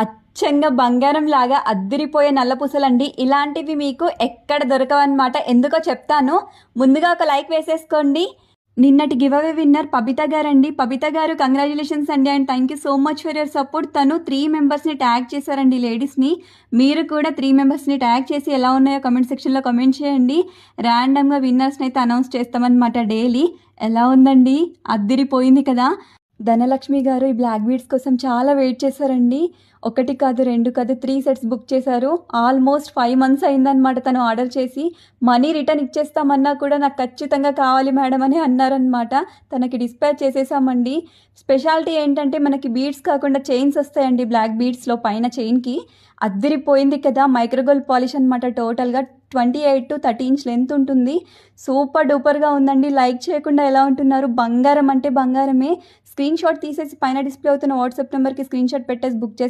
అచ్చంగా బంగారం లాగా అద్దిరిపోయే నల్లపూసలండి. ఇలాంటివి మీకు ఎక్కడ దొరకవన్నమాట. ఎందుకో చెప్తాను. ముందుగా ఒక లైక్ వేసేసుకోండి. నిన్నటి గివ్ అవే విన్నర్ పబిత గారండి. పబిత గారు కంగ్రాచులేషన్స్ అండి and thank you so much for your support. తను 3 మెంబర్స్ని ట్యాగ్ చేశారండి లేడీస్ని. మీరు కూడా 3 మెంబర్స్ని ట్యాగ్ చేసి ఎలా ఉన్నాయో కమెంట్ సెక్షన్లో కమెంట్ చేయండి. ర్యాండమ్గా విన్నర్స్ని అయితే అనౌన్స్ చేస్తామన్నమాట డైలీ. ఎలా ఉందండి? అద్దిరిపోయింది కదా. ధనలక్ష్మి గారు ఈ బ్లాక్ బీడ్స్ కోసం చాలా వెయిట్ చేశారండి. 1 కాదు 2 కాదు 3 సెట్స్ బుక్ చేశారు. ఆల్మోస్ట్ 5 months అయిందనమాట తను ఆర్డర్ చేసి. మనీ రిటర్న్ ఇచ్చేస్తామన్నా కూడా నాకు ఖచ్చితంగా కావాలి మేడం అని అన్నారనమాట. తనకి డిస్పాచ్ చేసేసామండి. స్పెషాలిటీ ఏంటంటే మనకి బీడ్స్ కాకుండా చైన్స్ వస్తాయండి బ్లాక్ బీడ్స్లో పైన చైన్కి. అద్దిరిపోయింది కదా. మైక్రోగోల్డ్ పాలిష్ అనమాట. టోటల్గా 28 to 30 inch లెంత్ ఉంటుంది. సూపర్ డూపర్గా ఉందండి. లైక్ చేయకుండా ఎలా ఉంటున్నారు? బంగారం అంటే బంగారమే. స్క్రీన్ షాట్ తీసేసి పైన డిస్ప్లే అవుతున్న వాట్సాప్ నెంబర్కి స్క్రీన్ షాట్ పెట్టేసి బుక్ చేసే